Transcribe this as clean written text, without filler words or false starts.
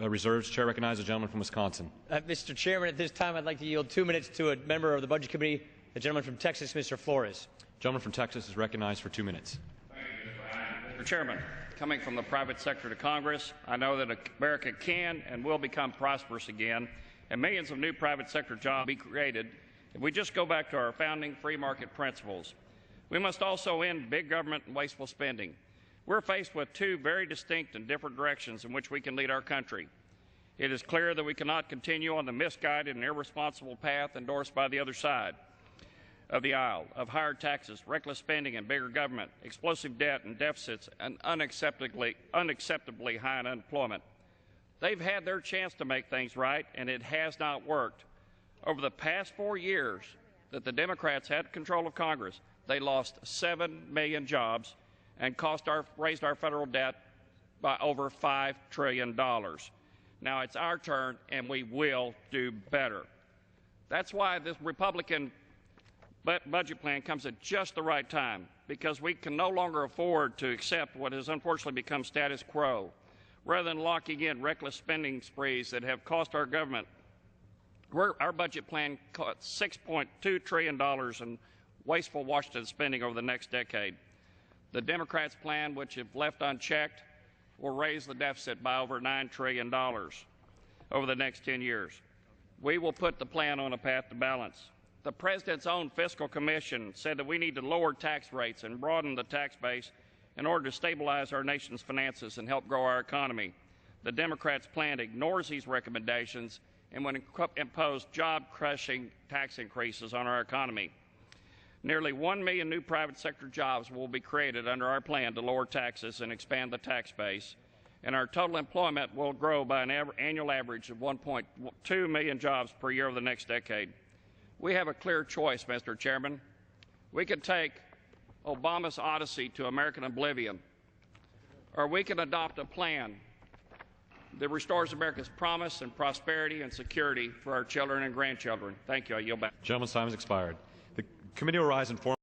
reserves. Chair recognizes the gentleman from Wisconsin. Mr. Chairman, at this time I'd like to yield 2 minutes to a member of the Budget Committee, the gentleman from Texas, Mr. Flores. The gentleman from Texas is recognized for 2 minutes. Mr. Chairman, coming from the private sector to Congress, I know that America can and will become prosperous again, and millions of new private sector jobs will be created if we just go back to our founding free market principles. We must also end big government and wasteful spending. We're faced with two very distinct and different directions in which we can lead our country. It is clear that we cannot continue on the misguided and irresponsible path endorsed by the other side of the aisle of higher taxes, reckless spending and bigger government, explosive debt and deficits, and unacceptably high unemployment. They've had their chance to make things right, and it has not worked. Over the past 4 years that the Democrats had control of Congress, they lost 7 million jobs and raised our federal debt by over $5 trillion. Now it's our turn, and we will do better. That's why this Republican budget plan comes at just the right time, because we can no longer afford to accept what has unfortunately become status quo. Rather than locking in reckless spending sprees that have cost our government, our budget plan costs $6.2 trillion in wasteful Washington spending over the next decade. The Democrats' plan, which if left unchecked, will raise the deficit by over $9 trillion over the next 10 years. We will put the plan on a path to balance. The President's own fiscal commission said that we need to lower tax rates and broaden the tax base in order to stabilize our nation's finances and help grow our economy. The Democrats' plan ignores these recommendations and would impose job-crushing tax increases on our economy. Nearly 1 million new private sector jobs will be created under our plan to lower taxes and expand the tax base, and our total employment will grow by an annual average of 1.2 million jobs per year over the next decade. We have a clear choice, Mr. Chairman. We could take Obama's odyssey to American oblivion, or we can adopt a plan that restores America's promise and prosperity and security for our children and grandchildren. Thank you. I yield back. Gentleman's time has expired. The committee will rise and form